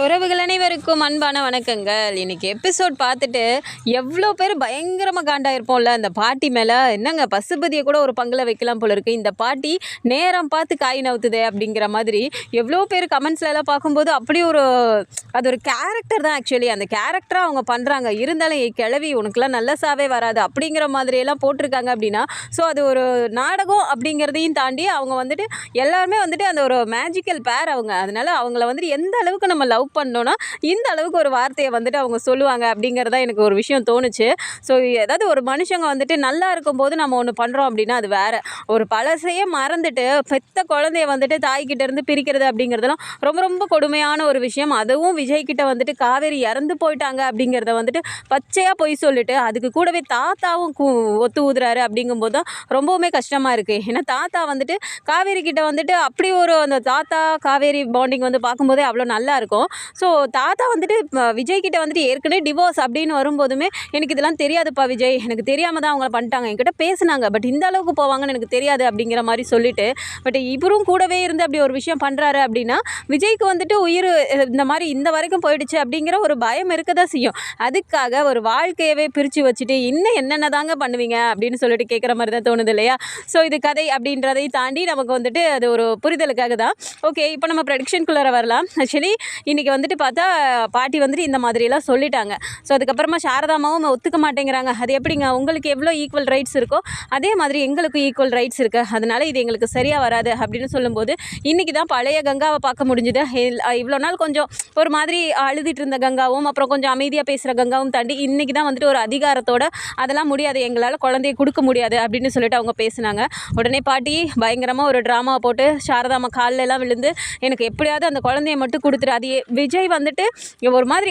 உறவுகள் அனைவருக்கும் அன்பான வணக்கங்கள். இன்றைக்கி எபிசோட் பார்த்துட்டு எவ்வளோ பேர் பயங்கரமாக காண்டாயிருப்போம்ல அந்த பாட்டி மேலே. என்னங்க பசுபதியை கூட ஒரு பங்கில் வைக்கலாம் போல இருக்குது, இந்த பாட்டி நேரம் பார்த்து காய் நவுத்துதே அப்படிங்கிற மாதிரி எவ்வளோ பேர் கமெண்ட்ஸ்லாம் பார்க்கும்போது அப்படியே அது ஒரு கேரக்டர் தான். ஆக்சுவலி அந்த கேரக்டராக அவங்க பண்ணுறாங்க. இருந்தாலும் கிளவி உனக்குலாம் நல்ல சாவே வராது அப்படிங்கிற மாதிரியெல்லாம் போட்டிருக்காங்க அப்படின்னா, ஸோ அது ஒரு நாடகம் அப்படிங்கிறதையும் தாண்டி அவங்க வந்துட்டு எல்லாருமே வந்துட்டு அந்த ஒரு மேஜிக்கல் பேர் அவங்க. அதனால் அவங்கள வந்துட்டு எந்த அளவுக்கு நம்ம லவ் பண்ணோன்னா இந்த அளவுக்கு ஒரு வார்த்தையை வந்துட்டு அவங்க சொல்லுவாங்க அப்படிங்கிறதா எனக்கு ஒரு விஷயம் தோணுச்சு. ஸோ ஏதாவது ஒரு மனுஷங்க வந்துட்டு நல்லா இருக்கும்போது நம்ம ஒன்று பண்ணுறோம் அப்படின்னா அது வேறு. ஒரு பழசையே மறந்துட்டு பெத்த குழந்தைய வந்துட்டு தாய்கிட்ட இருந்து பிரிக்கிறது அப்படிங்கிறதுலாம் ரொம்ப ரொம்ப கொடுமையான ஒரு விஷயம். அதுவும் விஜய் கிட்ட வந்துட்டு காவேரி இறந்து போயிட்டாங்க அப்படிங்கிறத வந்துட்டு பச்சையாக பொய் சொல்லிட்டு அதுக்கு கூடவே தாத்தாவும் ஒத்து ஊதுறாரு அப்படிங்கும்போது தான் ரொம்பவுமே கஷ்டமாக இருக்குது. ஏன்னா தாத்தா வந்துட்டு காவேரி கிட்ட வந்துட்டு அப்படி ஒரு அந்த தாத்தா காவேரி பாண்டிங் வந்து பார்க்கும்போதே அவ்வளோ நல்லா இருக்கும். ஸோ தாத்தா வந்துட்டு விஜய் கிட்ட வந்துட்டு ஏற்கனவே டிவோர்ஸ் அப்படின்னு வரும்போதுமே எனக்கு இதெல்லாம் தெரியாதுப்பா விஜய், எனக்கு தெரியாமல் தான் அவங்கள பண்ணிட்டாங்க, என்கிட்ட பேசுனாங்க, பட் இந்த அளவுக்கு போவாங்கன்னு எனக்கு தெரியாது அப்படிங்கிற மாதிரி சொல்லிட்டு, பட் இவரும் கூடவே இருந்து அப்படி ஒரு விஷயம் பண்ணுறாரு அப்படின்னா விஜய்க்கு வந்துட்டு உயிர் இந்த மாதிரி இந்த வரைக்கும் போயிடுச்சு அப்படிங்கிற ஒரு பயம் இருக்க தான் செய்யும். அதுக்காக ஒரு வாழ்க்கையவே பிரித்து வச்சுட்டு இன்னும் என்னென்ன தாங்க பண்ணுவீங்க அப்படின்னு சொல்லிட்டு கேட்குற மாதிரி தான் தோணுது இல்லையா? ஸோ இது கதை அப்படின்றதை தாண்டி நமக்கு வந்துட்டு அது ஒரு புரிதலுக்காக தான். ஓகே, இப்போ நம்ம ப்ரெடிக்ஷனுக்குள்ளார வரலாம். ஆக்சுவலி இன்றைக்கி வந்துட்டு பார்த்தா பாட்டி வந்துட்டு இந்த மாதிரியெல்லாம் சொல்லிட்டாங்க. ஸோ அதுக்கப்புறமா சாரதாமாவும் ஒத்துக்க மாட்டேங்கிறாங்க. அது எப்படிங்க, உங்களுக்கு எவ்வளோ ஈக்குவல் ரைட்ஸ் இருக்கோ அதே மாதிரி எங்களுக்கும் ஈக்குவல் ரைட்ஸ் இருக்குது, அதனால் இது எங்களுக்கு சரியாக வராது அப்படின்னு சொல்லும்போது இன்றைக்கி தான் பழைய கங்காவை பார்க்க முடிஞ்சுது. இவ்வளோ நாள் கொஞ்சம் ஒரு மாதிரி அழுதுட்டு இருந்த கங்காவும் அப்புறம் கொஞ்சம் அமைதியாக பேசுகிற கங்காவும் தாண்டி இன்றைக்கி தான் வந்துட்டு ஒரு அதிகாரத்தோட அதெல்லாம் முடியாது, எங்களால் குழந்தைய கொடுக்க முடியாது அப்படின்னு சொல்லிட்டு அவங்க பேசுனாங்க. உடனே பாட்டி பயங்கரமாக ஒரு ட்ராமாவை போட்டு சாரதாமா காலில் எல்லாம் விழுந்து எனக்கு எப்படியாவது அந்த குழந்தைய மட்டும் கொடுத்துரு. அது விஜய் வந்துட்டு ஒரு மாதிரி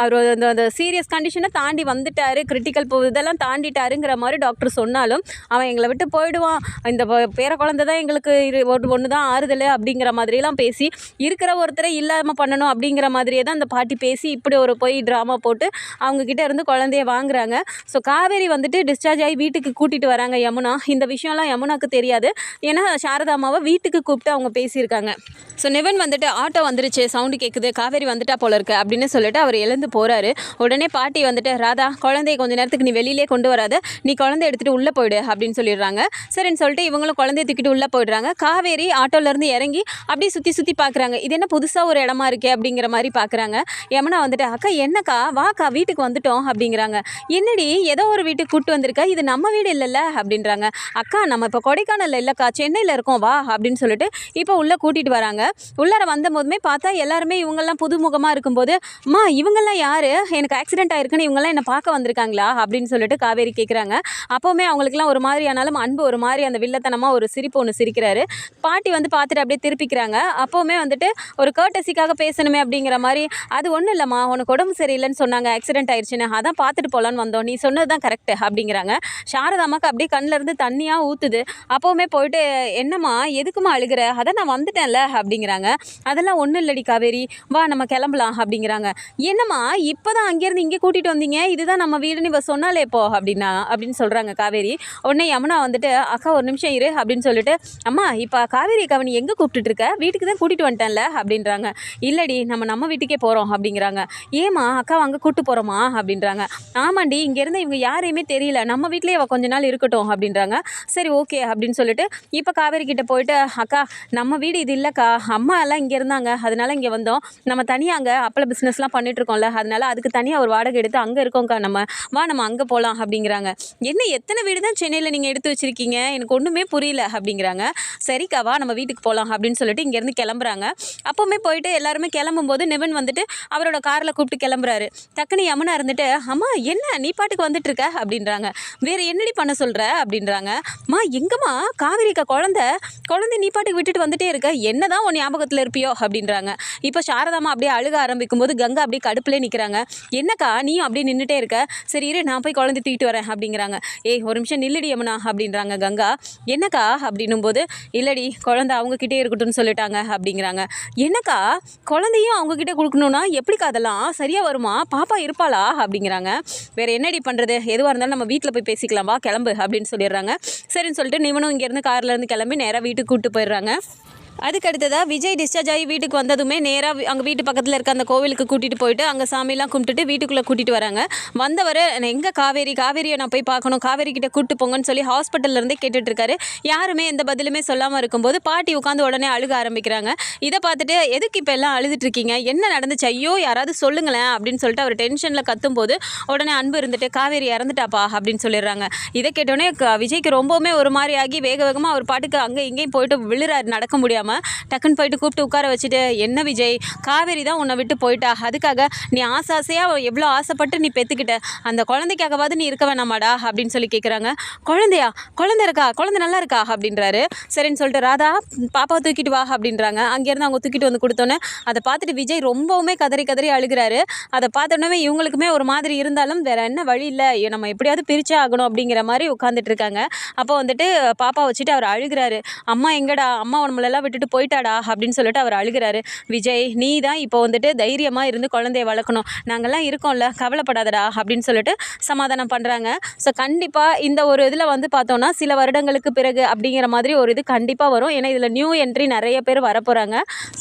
அவர் அந்த சீரியஸ் கண்டிஷனை தாண்டி வந்துட்டார், கிரிட்டிக்கல் இதெல்லாம் தாண்டிட்டாருங்கிற மாதிரி டாக்டர் சொன்னாலும் அவன் எங்களை விட்டு போயிடுவான், இந்த பேர குழந்தை தான் எங்களுக்கு ஒன்று தான் ஆறுதல் அப்படிங்கிற மாதிரிலாம் பேசி இருக்கிற ஒருத்தரை இல்லாமல் பண்ணணும் அப்படிங்கிற மாதிரியே தான் அந்த பாட்டி பேசி இப்படி ஒரு போய் ட்ராமா போட்டு அவங்கக்கிட்ட இருந்து குழந்தைய வாங்குறாங்க. ஸோ காவேரி வந்துட்டு டிஸ்சார்ஜ் ஆகி வீட்டுக்கு கூட்டிகிட்டு வராங்க யமுனா. இந்த விஷயம்லாம் யமுனாக்கு தெரியாது, ஏன்னா சாரதாமாவை வீட்டுக்கு கூப்பிட்டு அவங்க பேசியிருக்காங்க. ஸோ நிவன் வந்துட்டு ஆட்டோ வந்துருச்சு, சவுண்டு கேட்குது, காவேரி வந்துட்டா போல இருக்கு அப்படின்னு சொல்லிட்டு அவர் எழுந்து போகிறாரு. உடனே பாட்டி வந்துட்டு ராதா குழந்தைய கொஞ்ச நேரத்துக்கு நீ வெளியிலே கொண்டு வராத, நீ குழந்தைய எடுத்துகிட்டு உள்ளே போயிடு அப்படின்னு சொல்லிடுறாங்க. சரின்னு சொல்லிட்டு இவங்களும் குழந்தைய தூக்கிட்டு உள்ளே போயிடுறாங்க. காவேரி ஆட்டோலேருந்து இறங்கி அப்படியே சுற்றி சுற்றி பார்க்குறாங்க. இது என்ன புதுசாக ஒரு இடமா இருக்கே அப்படிங்கிற மாதிரி பார்க்குறாங்க. யமுனா வந்துட்டு அக்கா என்னக்கா வாக்கா வீட்டுக்கு வந்துட்டோம் அப்படிங்கிறாங்க. என்னடி ஏதோ ஒரு வீட்டுக்கு கூப்பிட்டு வந்திருக்கா, இது நம்ம வீடு இல்லைல்ல அப்படின்றாங்க. அக்கா நம்ம இப்போ கொடைக்கானலில் இல்லைக்கா சென்னையில் இருக்கோம் வா அப்படின்னு சொல்லிட்டு இப்போ உள்ளே கூட்டிகிட்டு வராங்க. உள்ளார வந்த போதுமே பார்த்தா எல்லாருமே இவங்கெல்லாம் புதுமுகமாக இருக்கும்போது அம்மா இவங்கெல்லாம் யார், எனக்கு ஆக்சிடென்ட் ஆயிருக்குன்னு இவங்கெல்லாம் என்னை பார்க்க வந்திருக்காங்களா அப்படின்னு சொல்லிட்டு காவேரி கேட்குறாங்க. அப்போவுமே அவங்களுக்குலாம் ஒரு மாதிரி ஆனாலும் அன்பு ஒரு மாதிரி அந்த வில்லத்தனமாக ஒரு சிரிப்பு ஒன்று சிரிக்கிறாரு. பாட்டி வந்து பார்த்துட்டு அப்படியே திருப்பிக்கிறாங்க. அப்போவுமே வந்துட்டு ஒரு கர்டசிக்காக பேசணுமே அப்படிங்கிற மாதிரி, அது ஒன்றும் இல்லைம்மா உனக்கு உடம்பு சரியில்லைன்னு சொன்னாங்க, ஆக்சிடென்ட் ஆயிடுச்சுன்னு, அதான் பார்த்துட்டு போகலான்னு வந்தோம், நீ சொன்னது தான் கரெக்டு அப்படிங்கிறாங்க. சாரதாமாக்கு அப்படியே கண்ணிலேருந்து தண்ணியாக ஊற்றுது. அப்போவுமே போயிட்டு என்னம்மா எதுக்குமா அழுகிற, அதான் நான் வந்துட்டேன்ல அப்படிங்கிறாங்க. அதெல்லாம் ஒன்றும் இல்லடி காவேரி, வா நம்ம கிளம்பலாம் அப்படிங்கிறாங்க. என்னம்மா இப்போ தான் அங்கேருந்து இங்கே கூட்டிகிட்டு வந்தீங்க, இதுதான் நம்ம வீடுன்னு இவ சொன்னாலே இப்போ அப்படின்னு சொல்கிறாங்க காவேரி. உடனே யமுனா வந்துட்டு அக்கா ஒரு நிமிஷம் இரு அப்படின்னு சொல்லிட்டு அம்மா இப்போ காவேரி கவனி எங்கே கூப்பிட்டுட்டு இருக்க, வீட்டுக்கு தான் கூட்டிகிட்டு வந்துட்டேன்ல அப்படின்றாங்க. இல்லடி நம்ம வீட்டுக்கே போகிறோம் அப்படிங்கிறாங்க. ஏமா அக்காவை அங்கே கூப்பிட்டு போகிறோமா அப்படின்றாங்க. ஆமாண்டி இங்கேருந்து இவங்க யாரையுமே தெரியல, நம்ம வீட்டிலேயே அவள் கொஞ்ச நாள் இருக்கட்டும் அப்படின்றாங்க. சரி ஓகே அப்படின்னு சொல்லிட்டு இப்போ காவேரி கிட்டே போயிட்டு அக்கா நம்ம வீடு இது இல்லைக்கா, அம்மா எல்லாம் இங்கே இருந்தாங்க அதனால இங்கே வந்தோம், நம்ம தனியாக அங்கே அப்பள பிஸ்னஸ்லாம் பண்ணிகிட்ருக்கோம்ல அதனால அதுக்கு தனியாக ஒரு வாடகை எடுத்து அங்கே இருக்கோங்க்கா, நம்ம அங்கே போகலாம் அப்படிங்கிறாங்க. என்ன எத்தனை வீடு தான் சென்னையில் நீங்கள் எடுத்து வச்சுருக்கீங்க, எனக்கு ஒன்றுமே புரியல அப்படிங்கிறாங்க. சரிக்கா வா நம்ம வீட்டுக்கு போகலாம் அப்படின்னு சொல்லிட்டு இங்கேருந்து கிளம்புறாங்க. அப்போவுமே போயிட்டு எல்லாருமே கிளம்பும்போது நிவன் வந்துட்டு அவரோட காரில் கூப்பிட்டு கிளம்புறாரு. டக்குன்னு யமுனா இருந்துட்டு அம்மா என்ன நீ பாட்டுக்கு வந்துட்டு இருக்க அப்படின்றாங்க. வேறு என்னடி பண்ண சொல்கிற அப்படின்றாங்க. அம்மா எங்கம்மா காவேரிக்கா குழந்தை நீ பாட்டுக்கு விட்டுட்டு வந்துட்டே இருக்க, என்னதான் உன் ஞாபகத்தில் இருப்பியோ அப்படின்றாங்க. இப்போ சாரதாமா அப்படியே அழுக ஆரம்பிக்கும் போது கங்கா அப்படியே கடுப்புலேயே நிற்கிறாங்க. என்னக்கா நீயும் அப்படியே நின்றுட்டே இருக்க, சரி இரு நான் போய் குழந்தை தூக்கிட்டு வரேன் அப்படிங்கிறாங்க. ஏய் ஒரு நிமிஷம் நில்லுடி யமுனா அப்படின்றாங்க கங்கா. என்னக்கா அப்படின்னும் போது இல்லடி குழந்தை அவங்கக்கிட்டே இருக்கட்டும்னு சொல்லிட்டாங்க அப்படிங்கிறாங்க. என்னக்கா குழந்தையும் அவங்கக்கிட்டே கொடுக்கணுன்னா எப்படிக்கா அதெல்லாம் சரியாக வருமா, பாப்பா இருப்பாளா அப்படிங்கிறாங்க. வேறு என்னடி பண்ணுறது, எதுவாக இருந்தாலும் நம்ம வீட்டில் போய் பேசிக்கலாம் வா கிளம்பு அப்படின்னு சொல்லிடுறாங்க. சரின்னு சொல்லிட்டு நிவனும் இங்கேருந்து கார்லேருந்து கிளம்பி நேராக வீட்டுக்கு கூப்பிட்டு போயிடுறாங்க. அதுக்கு அடுத்ததாக விஜய் டிஸ்சார்ஜ் ஆகி வீட்டுக்கு வந்ததுமே நேராக அங்கே வீட்டு பக்கத்தில் இருக்க அந்த கோவிலுக்கு கூட்டிகிட்டு போயிட்டு அங்கே சாமியெல்லாம் கும்பிட்டுட்டு வீட்டுக்குள்ளே கூட்டிகிட்டு வராங்க. வந்தவர் எங்கே காவேரியை நான் போய் பார்க்கணும், காவேரி கிட்ட கூட்டு போங்கன்னு சொல்லி ஹாஸ்பிட்டல்லேருந்தே கேட்டுட்ருக்காரு. யாருமே எந்த பதிலுமே சொல்லாமல் இருக்கும்போது பாட்டி உட்காந்து உடனே அழுக ஆரம்பிக்கிறாங்க. இதை பார்த்துட்டு எதுக்கு இப்போ எல்லாம் அழுதுட்ருக்கீங்க, என்ன நடந்துச்சு, ஐயோ யாராவது சொல்லுங்களேன் அப்படின்னு சொல்லிட்டு அவர் டென்ஷனில் கத்தும்போது உடனே அன்பு இருந்துட்டு காவேரி இறந்துட்டாப்பா அப்படின்னு சொல்லிடுறாங்க. இதை கேட்டோடனே விஜய்க்கு ரொம்பவுமே ஒரு மாதிரி ஆகி வேக வேகமாக அவர் பாட்டுக்கு அங்கே இங்கேயும் போயிட்டு விழுறாரு நடக்க முடியாமல். டக்குன்னு போயிட்டு கூப்பிட்டு உட்கார வச்சுட்டு, என்ன விஜய், காவேரி தான் உன்னை விட்டு போயிட்டா, அதுக்காக நீ ஆசையாக எவ்வளோ ஆசைப்பட்டு நீ பெற்றுக்கிட்ட, அந்த குழந்தைக்காகவாது நீ இருக்க வேணாமாடா அப்படின்னு சொல்லி கேட்குறாங்க. குழந்தை இருக்கா, குழந்தை நல்லா இருக்கா அப்படின்றாரு. சரின்னு சொல்லிட்டு ராதா பாப்பாவை தூக்கிட்டு வா அப்படின்றாங்க. அங்கேருந்து அவங்க தூக்கிட்டு வந்து கொடுத்தோன்னே அதை பார்த்துட்டு விஜய் ரொம்பவுமே கதறி கதறி அழுகிறாரு. அதை பார்த்தோன்னே இவங்களுக்குமே ஒரு மாதிரி இருந்தாலும் வேற என்ன வழி இல்லை, நம்ம எப்படியாவது பிரிச்சே ஆகணும் அப்படிங்கிற மாதிரி உட்காந்துட்டு இருக்காங்க. அப்போ வந்துட்டு பாப்பா வச்சுட்டு அவர் அழுகிறாரு. அம்மா எங்கடா, அம்மா நம்மளெல்லாம் விட்டுட்டு போயிட்டாடா அப்படின்னு சொல்லிட்டு அவர் அழுகிறாரு. விஜய், நீ தான் இப்போ வந்துட்டு தைரியமாக இருந்து குழந்தைய வளர்க்கணும், நாங்கள்லாம் இருக்கோம்ல, கவலைப்படாதடா அப்படின்னு சொல்லிட்டு சமாதானம் பண்ணுறாங்க. ஸோ கண்டிப்பாக இந்த ஒரு இதில் வந்து பார்த்தோன்னா சில வருடங்களுக்கு பிறகு அப்படிங்கிற மாதிரி ஒரு இது கண்டிப்பாக வரும். ஏன்னா இதில் நியூ என்ட்ரி நிறைய பேர் வரப்போகிறாங்க.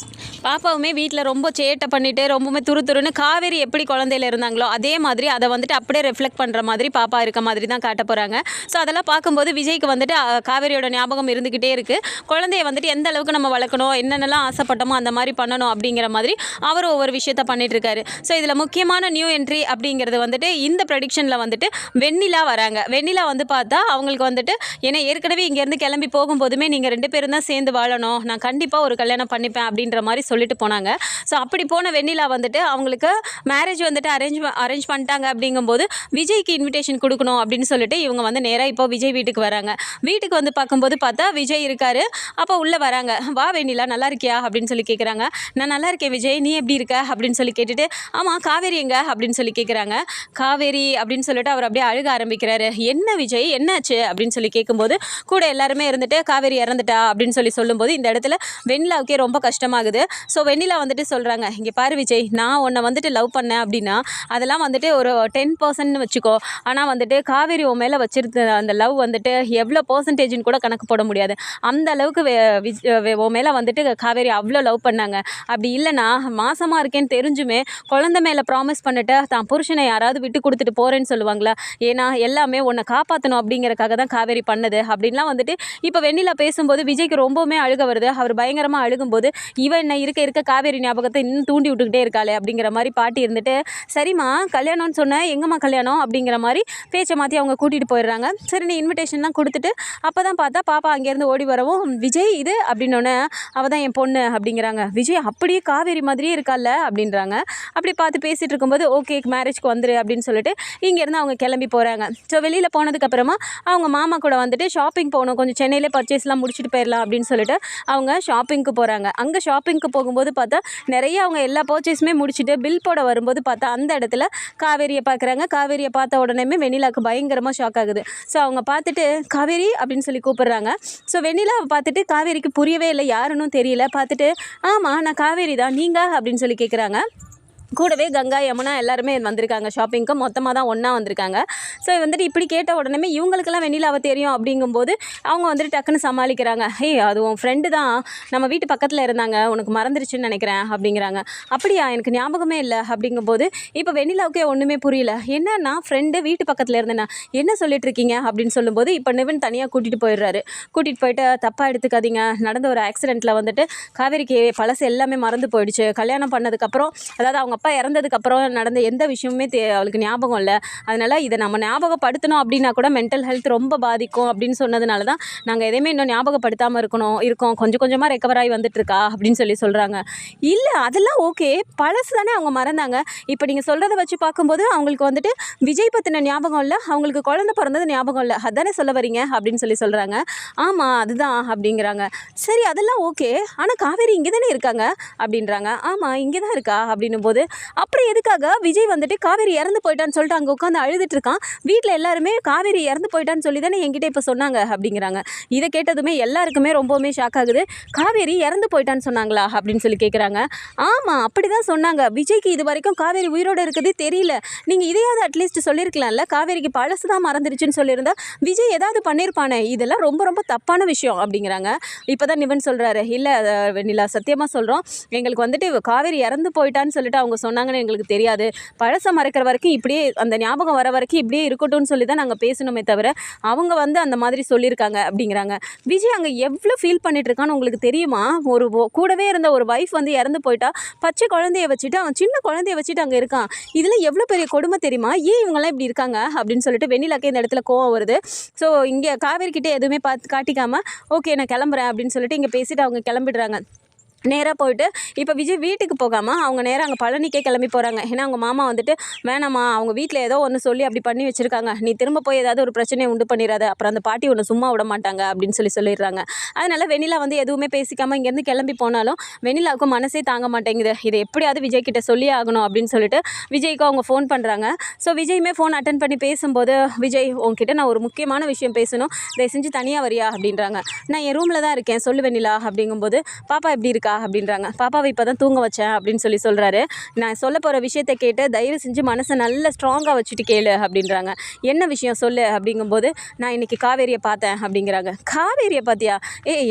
பாப்பாவுமே வீட்டில் ரொம்ப சேட்டை பண்ணிவிட்டு ரொம்பவுமே துருன்னு காவேரி எப்படி குழந்தையில இருந்தாங்களோ அதே மாதிரி அதை வந்துட்டு அப்படியே ரெஃப்ளெக்ட் பண்ணுற மாதிரி பாப்பா இருக்க மாதிரி தான் காட்ட போகிறாங்க. ஸோ அதெல்லாம் பார்க்கும்போது விஜய்க்கு வந்துட்டு காவேரியோட ஞாபகம் இருந்துக்கிட்டே இருக்குது. குழந்தைய வந்துட்டு எந்த அளவுக்கு நம்ம வளர்க்கணும், என்னென்னலாம் ஆசைப்பட்டோமோ அந்த மாதிரி பண்ணணும் அப்படிங்கிற மாதிரி அவர் ஒவ்வொரு விஷயத்த பண்ணிகிட்ருக்காரு. ஸோ இதில் முக்கியமான நியூ என்ட்ரி அப்படிங்கிறது வந்துட்டு இந்த ப்ரெடிக்ஷனில் வந்துட்டு வெண்ணிலா வராங்க. வெண்ணிலா வந்து பார்த்தா அவங்களுக்கு வந்துட்டு ஏன்னா ஏற்கனவே இங்கேருந்து கிளம்பி போகும்போதுமே நீங்கள் 2 பேரும் தான் சேர்ந்து வாழணும், நான் கண்டிப்பாக ஒரு கல்யாணம் பண்ணிப்பேன் அப்படின்ற மாதிரி சொல்லிட்டு போனாங்க. ஸோ அப்படி போன வெண்ணிலா வந்துட்டு அவங்களுக்கு மேரேஜ் வந்துட்டு அரேஞ்ச் பண்ணிட்டாங்க. அப்படிங்கும்போது விஜய்க்கு இன்விடேஷன் கொடுக்கணும் அப்படின்னு சொல்லிட்டு இவங்க வந்து நேராக இப்போ விஜய் வீட்டுக்கு வராங்க. வீட்டுக்கு வந்து பார்க்கும்போது பார்த்தா விஜய் இருக்காரு. அப்போ உள்ளே வராங்க. வா வெண்ணிலா, நல்லா இருக்கியா அப்படின்னு சொல்லி கேட்குறாங்க. நான் நல்லா இருக்கேன் விஜய், நீ எப்படி இருக்க அப்படின்னு சொல்லி கேட்டுட்டு, ஆமாம் காவேரி எங்க அப்படின்னு சொல்லி கேட்குறாங்க. காவேரி அப்படின்னு சொல்லிட்டு அவர் அப்படியே அழுக ஆரம்பிக்கிறாரு. என்ன விஜய், என்னாச்சு அப்படின்னு சொல்லி கேட்கும்போது கூட எல்லாருமே இருந்துட்டு காவேரி இறந்துட்டா அப்படின்னு சொல்லும்போது இந்த இடத்துல வெண்ணிலாவுக்கே ரொம்ப கஷ்டமாகுது. ஸோ வெண்ணிலா வந்துட்டு சொல்கிறாங்க, இங்கே பாரு விஜய், நான் உன்னை வந்துட்டு லவ் பண்ணேன் அப்படின்னா அதெல்லாம் வந்துட்டு ஒரு 10% வச்சுக்கோ, ஆனால் வந்துட்டு காவேரி உன் மேலே வச்சிருந்த அந்த லவ் வந்துட்டு எவ்வளோ பர்சன்டேஜ்னு கூட கணக்கு போட முடியாது. அந்த அளவுக்கு உன் மேலே வந்துட்டு காவேரி அவ்வளோ லவ் பண்ணாங்க. அப்படி இல்லைனா மாசமாக இருக்கேன்னு தெரிஞ்சுமே குழந்தை மேலே ப்ராமிஸ் பண்ணிட்டு தான் புருஷனை யாராவது விட்டு கொடுத்துட்டு போகிறேன்னு சொல்லுவாங்களா, ஏன்னா எல்லாமே உன்னை காப்பாற்றணும் அப்படிங்கிறக்காக தான் காவேரி பண்ணது அப்படின்லாம் வந்துட்டு இப்போ வெண்ணிலா பேசும்போது விஜய்க்கு ரொம்பவுமே அழுக வருது. அவர் பயங்கரமாக அழுகும்போது இவன் என்ன இருக்க காவேரி ஞாபகத்தை இன்னும் தூண்டி விட்டுக்கிட்டே இருக்காளே அப்படிங்கிற மாதிரி பாட்டி இருந்துட்டு, சரிம்மா கல்யாணம்னு சொன்னேன், எங்கம்மா கல்யாணம் அப்படிங்கிற மாதிரி பேச்சை மாற்றி அவங்க கூட்டிகிட்டு போயிடுறாங்க. சரி நீ இன்விடேஷன்லாம் கொடுத்துட்டு அப்போ தான் பார்த்தா பாப்பா அங்கேருந்து ஓடி வரவும், விஜய் இது அப்படின்னோடனே அவள் தான் என் பொண்ணு அப்படிங்கிறாங்க. விஜய் அப்படியே காவேரி மாதிரியே இருக்கால அப்படின்றாங்க. அப்படி பார்த்து பேசிகிட்டு இருக்கும்போது ஓகே மேரேஜ்க்கு வந்துரு அப்படின்னு சொல்லிட்டு இங்கேருந்து அவங்க கிளம்பி போகிறாங்க. ஸோ வெளியில் போனதுக்கப்புறமா அவங்க மாமா கூட வந்துட்டு ஷாப்பிங் போகணும், கொஞ்சம் சென்னையிலே பர்ச்சேஸ்லாம் முடிச்சுட்டு போயிடலாம் அப்படின்னு சொல்லிட்டு அவங்க ஷாப்பிங்க்கு போகிறாங்க. அங்கே ஷாப்பிங்க்கு போகும்போது பார்த்தா நிறைய அவங்க எல்லா பர்ச்சேஸுமே முடிச்சுட்டு பில் போட வரும்போது பார்த்தா அந்த இடத்துல காவேரியை பார்க்குறாங்க. காவேரியை பார்த்த உடனேமே வெண்ணிலாவுக்கு பயங்கரமாக ஷாக் ஆகுது. ஸோ அவங்க பார்த்துட்டு காவேரி அப்படின்னு சொல்லி கூப்பிடுறாங்க. ஸோ வெண்ணிலாவை பார்த்துட்டு காவேரிக்கு புரியவே இல்லை, யாருன்னு தெரியல. பார்த்துட்டு ஆமாம் நான் காவேரி தான், நீங்கள் அப்படின்னு சொல்லி கேட்குறாங்க. கூடவே கங்கா யமுனா எல்லாருமே வந்திருக்காங்க ஷாப்பிங்க்கு, மொத்தமாக தான் ஒன்றா வந்திருக்காங்க. ஸோ வந்துட்டு இப்படி கேட்ட உடனே இவங்களுக்கெல்லாம் வெண்ணிலாவை தெரியும் அப்படிங்கும்போது அவங்க வந்துட்டு டக்குன்னு சமாளிக்கிறாங்க. அது உன் ஃப்ரெண்டு தான், நம்ம வீட்டு பக்கத்தில் இருந்தாங்க, உனக்கு மறந்துருச்சுன்னு நினைக்கிறேன் அப்படிங்கிறாங்க. அப்படியா, எனக்கு ஞாபகமே இல்லை அப்படிங்கும்போது இப்போ வெண்ணிலாவுக்கே ஒன்றுமே புரியல. என்னன்னா ஃப்ரெண்டு வீட்டு பக்கத்தில் இருந்தேன்னா என்ன சொல்லிட்டு இருக்கீங்க அப்படின்னு சொல்லும்போது இப்போ நிவின் தனியாக கூட்டிகிட்டு போயிடுறாரு. கூட்டிகிட்டு போயிட்டு தப்பாக எடுத்துக்காதீங்க, நடந்த ஒரு ஆக்சிடெண்ட்டில் வந்துட்டு காவேரிக்கு பழசு எல்லாமே மறந்து போயிடுச்சு. கல்யாணம் பண்ணதுக்கப்புறம், அதாவது அவங்க அப்பா இறந்ததுக்கப்புறம் நடந்த எந்த விஷயமுமே அவளுக்கு ஞாபகம் இல்லை. அதனால் இதை நம்ம ஞாபகப்படுத்தணும் அப்படின்னா கூட மென்டல் ஹெல்த் ரொம்ப பாதிக்கும் அப்படின்னு சொன்னதுனால தான் நாங்கள் எதையுமே இன்னும் ஞாபகப்படுத்தாமல் இருக்கோம், கொஞ்சம் கொஞ்சமாக ரெக்கவர் ஆகி வந்துட்டுருக்கா அப்படின்னு சொல்கிறாங்க. இல்லை அதெல்லாம் ஓகே, பழசு தானே அவங்க மறந்தாங்க. இப்போ நீங்கள் சொல்கிறத வச்சு பார்க்கும்போது அவங்களுக்கு வந்துட்டு விஜய் பற்றின ஞாபகம் இல்லை, அவங்களுக்கு குழந்தை பிறந்தது ஞாபகம் இல்லை, அதானே சொல்ல வரீங்க அப்படின்னு சொல்கிறாங்க. ஆமாம் அதுதான் அப்படிங்கிறாங்க. சரி அதெல்லாம் ஓகே, ஆனால் காவேரி இங்கே தானே இருக்காங்க அப்படின்றாங்க. ஆமாம் இங்கே தான் இருக்கா அப்படின்னும் போது அப்புறம் எதுக்காக விஜய் வந்துட்டு காவேரி இறந்து போயிட்டான்னு சொல்லிட்டு அங்கே உட்காந்து அழுதுட்டு இருக்கான். வீட்டில் எல்லாருமே காவேரி இறந்து போயிட்டான்னு சொல்லி தானே என்கிட்ட இப்போ சொன்னாங்க அப்படிங்கிறாங்க. இதை கேட்டதுமே எல்லாருக்குமே ரொம்பவுமே ஷாக் ஆகுது. காவேரி இறந்து போயிட்டான்னு சொன்னாங்களா அப்படின்னு சொல்லி கேட்குறாங்க. ஆமாம், அப்படி தான் சொன்னாங்க. விஜய்க்கு இது வரைக்கும் காவேரி உயிரோடு இருக்கிறதே தெரியல. நீங்கள் இதையாவது அட்லீஸ்ட் சொல்லியிருக்கலாம்ல. காவேரிக்கு பழசு தான் மறந்துருச்சுன்னு சொல்லியிருந்தா விஜய் ஏதாவது பண்ணியிருப்பானே. இதெல்லாம் ரொம்ப ரொம்ப தப்பான விஷயம் அப்படிங்கிறாங்க. இப்போ தான் நிவன் சொல்கிறாரு, இல்லை வெண்ணிலா சத்தியமாக சொல்கிறோம், எங்களுக்கு வந்துட்டு காவேரி இறந்து போயிட்டான்னு சொல்லிட்டு அவங்க சொன்னாங்கன்னு எங்களுக்கு தெரியாது. பழசை மறைக்கிற வரைக்கும் இப்படியே அந்த ஞாபகம் வர வரைக்கும் இப்படியே இருக்கட்டும்னு சொல்லி தான் நாங்கள் பேசணுமே தவிர அவங்க வந்து அந்த மாதிரி சொல்லியிருக்காங்க அப்படிங்கிறாங்க. விஜய் அங்கே எவ்வளோ ஃபீல் பண்ணிட்டு இருக்கான்னு உங்களுக்கு தெரியுமா? கூடவே இருந்த ஒரு வைஃப் வந்து இறந்து போயிட்டா, பச்சை குழந்தைய வச்சுட்டு அவன் சின்ன குழந்தைய வச்சுட்டு அங்கே இருக்கான். இதில் எவ்வளோ பெரிய கொடுமை தெரியுமா? ஏன் இவங்கெல்லாம் இப்படி இருக்காங்க அப்படின்னு சொல்லிட்டு வெண்ணிலாக்கே இந்த இடத்துல கோவம் வருது. ஸோ இங்கே காவேரி கிட்டே எதுவுமே காட்டிக்காமல் ஓகே நான் கிளம்புறேன் அப்படின்னு சொல்லிட்டு இங்கே பேசிட்டு அவங்க கிளம்பிடுறாங்க. நேராக போயிட்டு இப்போ விஜய் வீட்டுக்கு போகாமல் அவங்க நேராக அங்கே பழனிக்கே கிளம்பி போகிறாங்க. ஏன்னா அவங்க மாமா வந்துட்டு வேணாம்மா, அவங்க வீட்டில் ஏதோ ஒன்று சொல்லி அப்படி பண்ணி வச்சுருக்காங்க, நீ திரும்ப போய் ஏதாவது ஒரு பிரச்சனையை உண்டு பண்ணிடாத, அப்புறம் அந்த பாட்டி ஒன்று சும்மா விட மாட்டாங்க அப்படின்னு சொல்லிடுறாங்க. அதனால் வெண்ணிலா வந்து எதுவுமே பேசிக்காமல் இங்கேருந்து கிளம்பி போனாலும் வெண்ணிலாவுக்கும் மனசே தாங்க மாட்டேங்குது. இதை எப்படியாவது விஜய் கிட்ட சொல்லி ஆகணும் அப்படின்னு சொல்லிட்டு விஜய்க்கு அவங்க ஃபோன் பண்ணுறாங்க. ஸோ விஜயுமே ஃபோன் அட்டன் பண்ணி பேசும்போது, விஜய் உங்ககிட்ட நான் ஒரு முக்கியமான விஷயம் பேசணும், தயவு செஞ்சு தனியாக வரியா அப்படின்றாங்க. நான் என் ரூமில் தான் இருக்கேன், சொல்லு வெண்ணிலா அப்படிங்கும்போது, பாப்பா எப்படி இருக்கா அப்படின்றாங்க. பாப்பாவை இப்போ தான் தூங்க வச்சேன் அப்படின்னு சொல்கிறாரு. நான் சொல்ல போகிற விஷயத்தை கேட்டு தயவு செஞ்சு மனசை நல்ல ஸ்ட்ராங்காக வச்சுட்டு கேளு அப்படின்றாங்க. என்ன விஷயம் சொல்லு அப்படிங்கும்போது, நான் இன்றைக்கி காவேரியை பார்த்தேன் அப்படிங்கிறாங்க. காவேரியை பார்த்தியா?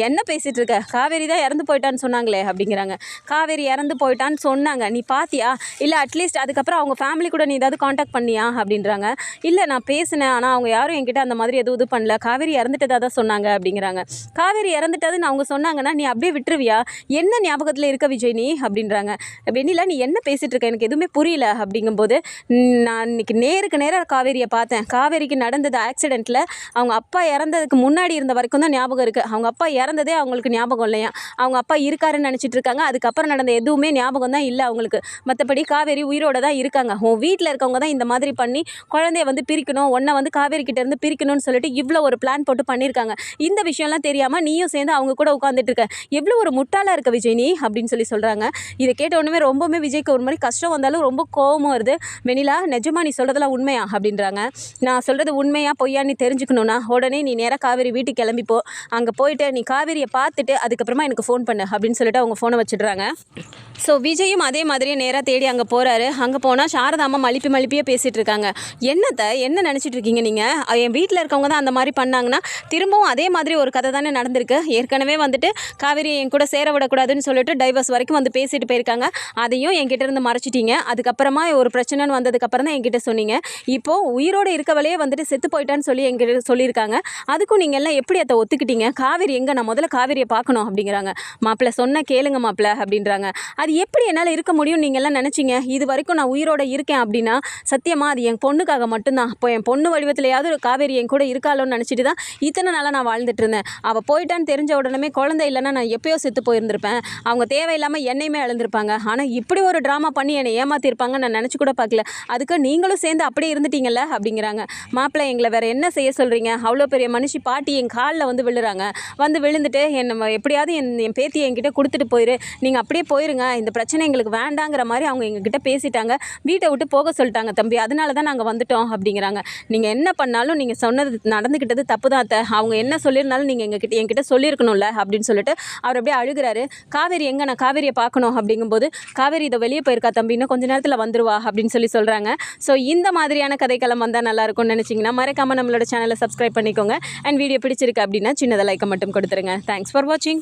என்ன பேசிகிட்டு இருக்க? காவேரி தான் இறந்து போயிட்டான்னு சொன்னாங்களே அப்படிங்கிறாங்க. காவேரி இறந்து போயிட்டான்னு சொன்னாங்க, நீ பார்த்தியா? இல்லை அட்லீஸ்ட் அதுக்கப்புறம் அவங்க ஃபேமிலி கூட நீ ஏதாவது காண்டாக்ட் பண்ணியா அப்படின்றாங்க. இல்லை நான் பேசினேன், ஆனால் அவங்க யாரும் என்கிட்ட அந்த மாதிரி எதுவும் இது பண்ணல, காவேரி இறந்துட்டதாக தான் சொன்னாங்க அப்படிங்கிறாங்க. காவேரி இறந்துட்டதுன்னு அவங்க சொன்னாங்கன்னா நீ அப்படியே விட்டுருவியா? என்ன ஞாபகத்தில் இருக்க விஜய் நீ அப்படின்றாங்க. வெண்ணிலா நீ என்ன பேசிகிட்டு இருக்க, எனக்கு எதுவுமே புரியல அப்படிங்கும்போது, நான் இன்னைக்கு நேருக்கு நேராக காவேரியை பார்த்தேன். காவேரிக்கு நடந்தது ஆக்சிடெண்ட்டில் அவங்க அப்பா இறந்ததுக்கு முன்னாடி இருந்த வரைக்கும் தான் ஞாபகம் இருக்குது. அவங்க அப்பா இறந்ததே அவங்களுக்கு ஞாபகம் இல்லையா, அவங்க அப்பா இருக்காருன்னு நினச்சிட்டு இருக்காங்க. அதுக்கப்புறம் நடந்த எதுவுமே ஞாபகம் தான் இல்லை அவங்களுக்கு. மற்றபடி காவேரி உயிரோடு தான் இருக்காங்க. உன் வீட்டில் இருக்கவங்க தான் இந்த மாதிரி பண்ணி குழந்தைய வந்து பிரிக்கணும், ஒன்றை வந்து காவேரி கிட்டேருந்து பிரிக்கணும்னு சொல்லிட்டு இவ்வளோ ஒரு பிளான் போட்டு பண்ணியிருக்காங்க. இந்த விஷயம்லாம் தெரியாமல் நீயும் சேர்ந்து அவங்க கூட உட்காந்துட்டு இருக்க, எவ்வளோ ஒரு முட்டாளாக இருக்க விஜய் நீ அப்படின்னு சொல்கிறாங்க. இதை கேட்ட உடனே ரொம்பவுமே விஜய்க்கு ஒரு மாதிரி கஷ்டம் வந்தாலும் ரொம்ப கோபமும் வருது. வெண்ணிலா நிஜமா நீ சொல்கிறதெல்லாம் உண்மையா அப்படின்றாங்க. நான் சொல்கிறது உண்மையா பொய்யா நீ தெரிஞ்சுக்கணும்னா உடனே நீ நேராக காவேரி வீட்டுக்கு கிளம்பிப்போ, அங்கே போயிட்டு நீ காவேரியை பார்த்துட்டு அதுக்கப்புறமா எனக்கு ஃபோன் பண்ணு அப்படின்னு சொல்லிட்டு அவங்க ஃபோனை வச்சுடுறாங்க. ஸோ விஜயும் அதே மாதிரியே நேராக தேடி அங்கே போகிறாரு. அங்கே போனால் சாரதாம்மா மலிப்பியே பேசிகிட்டு இருக்காங்க. என்ன நினச்சிட்டு இருக்கீங்க நீங்கள்? என் வீட்டில் இருக்கவங்க தான் அந்த மாதிரி பண்ணாங்கன்னா திரும்பவும் அதே மாதிரி ஒரு கதை தானே நடந்திருக்கு. ஏற்கனவே வந்துட்டு காவேரியை என் கூட சேர விடக்கூடாதுன்னு சொல்லிட்டு டைவர்ஸ் வரைக்கும் வந்து பேசிட்டு போயிருக்காங்க. அதையும் என்கிட்ட இருந்து மறைச்சிட்டீங்க. அதுக்கப்புறமா ஒரு பிரச்சனைன்னு வந்ததுக்கப்புறம் தான் என்கிட்ட சொன்னீங்க. இப்போது உயிரோடு இருக்கவளையே வந்துட்டு செத்து போயிட்டான்னு சொல்லி என்கிட்ட சொல்லியிருக்காங்க. அதுக்கும் நீங்கள் எல்லாம் எப்படி அதை ஒத்துக்கிட்டீங்க? காவேரி எங்கே? நான் முதல்ல காவேரியை பார்க்கணும் அப்படிங்கிறாங்க. மாப்பிள்ளை சொன்ன கேளுங்க மாப்பிள்ளை அப்படின்றாங்க. அது எப்படி என்னால் இருக்க முடியும் நீங்கள் எல்லாம் நினச்சிங்க? இது வரைக்கும் நான் உயிரோடு இருக்கேன் அப்படின்னா சத்தியமாக அது என் பொண்ணுக்காக மட்டும்தான். இப்போ என் பொண்ணு வடிவத்திலேயாவது ஒரு காவேரி என் கூட இருக்காளோன்னு நினச்சிட்டு தான் இத்தனை நாளாக நான் வாழ்ந்துட்டு இருந்தேன். அவள் போயிட்டான்னு தெரிஞ்ச உடனே குழந்தை இல்லைன்னா நான் எப்பயோ செத்து போயிருந்திருப்பேன். அவங்க தேவையில்லாமல் என்னையுமே இழந்திருப்பாங்க. ஆனால் இப்படி ஒரு ட்ராமா பண்ணி என்னை ஏமாற்றிருப்பாங்க நான் நினச்சி கூட பார்க்கல. அதுக்கு நீங்களும் சேர்ந்து அப்படியே இருந்துட்டீங்கல்ல அப்படிங்கிறாங்க. மாப்பிள்ளை எங்களை வேறு என்ன செய்ய சொல்கிறீங்க? அவ்வளோ பெரிய மனுஷி பாட்டி என் காலில் வந்து விழுறாங்க. வந்து விழுந்துட்டு என்னை எப்படியாவது என் பேத்தியை என்கிட்ட கொடுத்துட்டு போயிரு, நீங்கள் அப்படியே போயிருங்க, இந்த பிரச்சனை எங்களுக்கு வேண்டாங்கிற மாதிரி அவங்க எங்ககிட்ட பேசிட்டாங்க. வீட்டை விட்டு போக சொல்லிட்டாங்க தம்பி, அதனால தான் நாங்கள் வந்துட்டோம் அப்படிங்கிறாங்க. நீங்கள் என்ன பண்ணாலும் நீங்கள் சொன்னது நடந்துக்கிட்டது தப்பு தான் அத்தை. அவங்க என்ன சொல்லியிருந்தாலும் நீங்கள் என்கிட்ட சொல்லியிருக்கணும்ல அப்படின்னு சொல்லிட்டு அவர் அப்படியே அழுகிறாரு. காவேரி எங்கே? நான் காவேரியை பார்க்கணும் அப்படிங்கும்போது, காவேரி இதை வெளியே போயிருக்கா தம்பி, இன்னும் கொஞ்சம் நேரத்தில் வந்துருவா அப்படின்னு சொல்கிறாங்க. ஸோ இந்த மாதிரியான கதைக்களம் வந்தால் நல்லாயிருக்கும்னு நினச்சிங்கன்னா மறக்காமல் நம்மளோட சேனலை சப்ஸ்கிரைப் பண்ணிக்கோங்க. அண்ட் வீடியோ பிடிச்சிருக்கு அப்படின்னா சின்னதாக லைக்கை மட்டும் கொடுத்துருங்க. தேங்க்ஸ் ஃபார் வாட்சிங்.